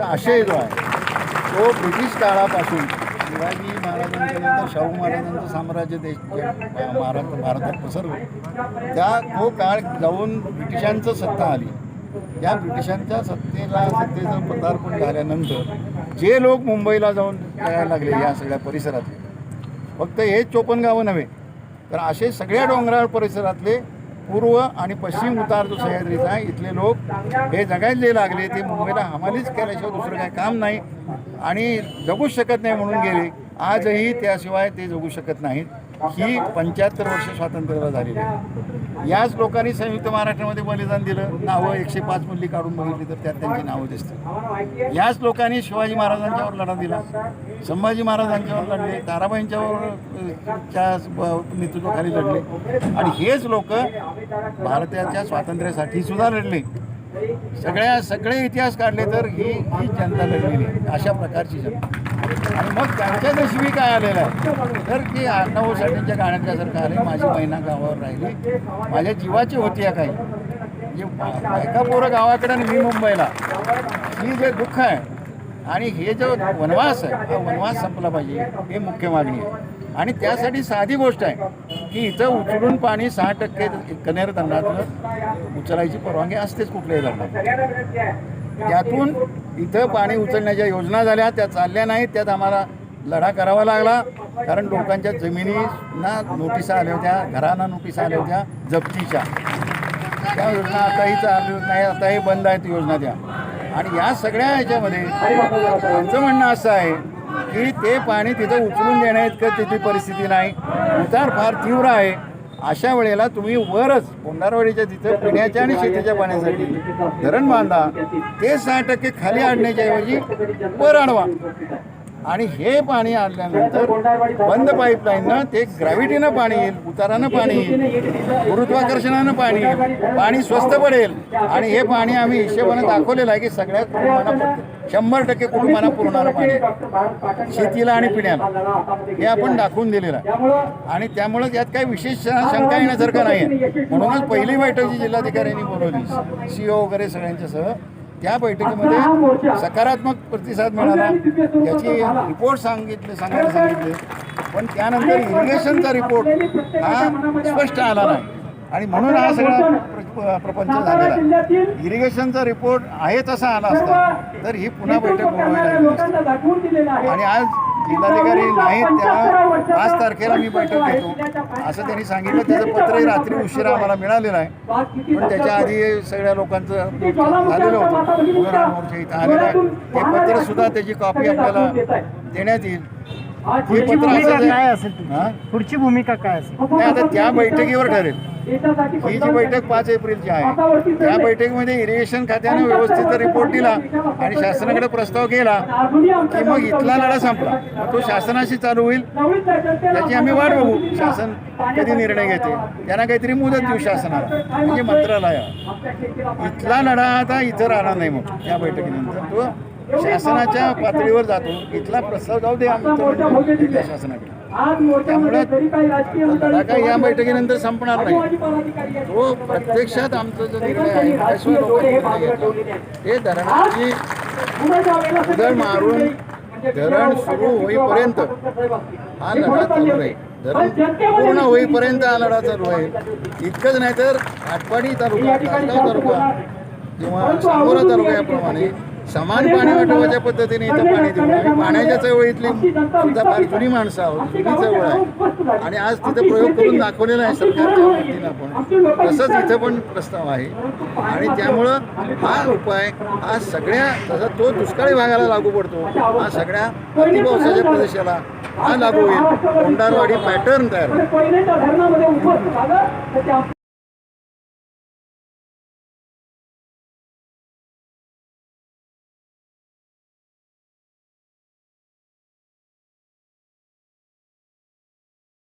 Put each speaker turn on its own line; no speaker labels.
आशय जो आहे तो ब्रिटिश काळापासून शिवाजी महाराजांच्या नंतर शाहू महाराजांचं साम्राज्य भारतात पसरलं, तो काळ जाऊन ब्रिटिशांचं सत्ता आली. या ब्रिटिशांच्या सत्तेचं पदार्पण झाल्यानंतर जे लोक मुंबईला जाऊन यायला लागले या सगळ्या परिसरातले, फक्त हे 54 गावं नव्हे तर असे सगळ्या डोंगराळ परिसरातले पूर्व आणि पश्चिम उतार जो सह्याद्रीचा आहे इथले लोक हे जगायला लागले. ते मुंबईला हमालीच केल्याशिवाय दुसरं काही काम नाही आणि जगूच शकत नाही म्हणून गेले. आजही त्याशिवाय ते जगू शकत नाहीत. ही 75 वर्ष स्वातंत्र्याला झालेली आहे. याच लोकांनी संयुक्त महाराष्ट्रामध्ये बलिदान दिलं. नावं 105 मधली काढून बघितली तर त्यात त्यांची नावं दिसतात. याच लोकांनी शिवाजी महाराजांच्यावर लढा दिला, संभाजी महाराजांच्यावर लढले, ताराबाईंच्यावर नेतृत्वाखाली लढले आणि हेच लोक भारताच्या स्वातंत्र्यासाठी सुद्धा लढले. सगळे इतिहास काढले तर ही जनता लढलेली अशा प्रकारची जनता. आणि मग त्यांच्या नशिबी काय आलेलं आहे तर की अण्णाभाऊ साठेंच्या गाण्यातल्यासारखं आले, माझी बहिणा गावावर राहिली, माझ्या जीवाची होती या काही म्हणजे बायका पोरं गावाकडे आणि मी मुंबईला, ही जे दुःख आहे आणि हे जो वनवास आहे हा वनवास संपला पाहिजे हे मुख्य मागणी आहे. आणि त्यासाठी साधी गोष्ट आहे की इथं उचलून पाणी 6% कनेर धरणातलं उचलायची परवानगी असतेच कुठल्याही धरणात. त्यातून इथं पाणी उचलण्याच्या योजना झाल्या, त्या चालल्या नाहीत. त्यात आम्हाला लढा करावा लागला कारण लोकांच्या जमिनींना नोटिसा आल्या होत्या, घरांना नोटिसा आल्या होत्या जप्तीच्या. त्या योजना आताही चालू नाही, आताही बंद आहेत योजना त्या. आणि या सगळ्या ह्याच्यामध्ये त्यांचं म्हणणं असं आहे की ते पाणी तिथं उचलून देण्याइतकं तिथली परिस्थिती नाही, उतार फार तीव्र आहे. अशा वेळेला तुम्ही वरच कोंडारवाडीच्या तिथं पिण्याच्या आणि शेतीच्या पाण्यासाठी धरण बांधा, ते 6% खाली आणण्याच्याऐवजी वर आणवा. आणि हे पाणी आणल्यानंतर बंद पाईपलाईननं ते ग्रॅव्हिटीनं पाणी येईल, उतारानं पाणी येईल, गुरुत्वाकर्षणानं पाणी येईल, पाणी स्वस्त पडेल. आणि हे पाणी आम्ही हिशेबानं दाखवलेलं आहे की सगळ्या कुटुंबांना 100% कुटुंबांना पुरवणारं पाणी शेतीला आणि पिण्याला हे आपण दाखवून दिलेलं आहे. आणि त्यामुळं यात काही विशेष शंका येण्यासारखं नाही आहे. म्हणूनच पहिली बैठक जी जिल्हाधिकाऱ्यांनी बोलवली CO वगैरे सगळ्यांच्यासह, त्या बैठकीमध्ये सकारात्मक प्रतिसाद मिळाला, त्याची रिपोर्ट सांगायला सांगितले. पण त्यानंतर इरिगेशनचा रिपोर्ट हा स्पष्ट आला नाही आणि म्हणून हा सगळा प्रपंच झालेला आहे. इरिगेशनचा रिपोर्ट आहे तसा आला असता तर ही पुन्हा बैठक बोलवायला लागली असती. आणि आज जिल्हाधिकारी नाहीत, त्यामुळे 5 तारखेला मी बैठक घेतो असं त्यांनी सांगितलं. त्याचं पत्रही रात्री उशिरा आम्हाला मिळालेलं आहे. पण त्याच्या आधी सगळ्या लोकांचं झालेलं होतं, मोर्चा इथं आलेलं आहे. ते पत्रसुद्धा त्याची कॉपी आपल्याला देण्यात येईल.
पुढची भूमिका काय असेल, पुढची भूमिका काय असेल
नाही आता त्या बैठकीवर ठरेल. ही जी बैठक 5 एप्रिलची आहे त्या बैठकीमध्ये इरिगेशन खात्यानं व्यवस्थित रिपोर्ट दिला आणि शासनाकडे प्रस्ताव केला की मग इथला लढा संपला. मग तो शासनाशी चालू होईल, त्याची आम्ही वाट बघू. शासन कधी निर्णय घेते, त्यांना काहीतरी मुदत देऊ शासनाला म्हणजे मंत्रालयाला. इथला लढा आता इथं राहणार नाही. मग या बैठकीनंतर तो शासनाच्या पातळीवर जातो. इथला प्रस्ताव जाऊ दे आमच्या शासनाकडे. त्यामुळे लढा काही या बैठकीनंतर संपणार नाही. तो प्रत्यक्षात आमचा जो निर्णय आहे हे धरणाची उधळ मारून धरण सुरू होईपर्यंत हा लढा चालू आहे. धरण पूर्ण होईपर्यंत हा लढा चालू आहे. इतकंच नाही तर आटपाडी तालुका, तासगाव तालुका किंवा सांगोला तालुका याप्रमाणे समान पाणी वाटपाच्या पद्धतीने इथं पाणी देऊ. आम्ही पाण्याच्या चळवळीतली सुद्धा फार जुनी माणसं आहोत, जुनी चळवळ आहे आणि आज तिथं प्रयोग करून दाखवलेला आहे सरकारच्या वतीनं. आपण तसंच इथं पण प्रस्ताव आहे. आणि त्यामुळं हा उपाय हा सगळ्या, जसा तो दुष्काळी भागाला लागू पडतो, हा सगळ्या अतिपावसाच्या प्रदेशाला हा लागू होईल. कोंडारवाडी पॅटर्न तयार होईल.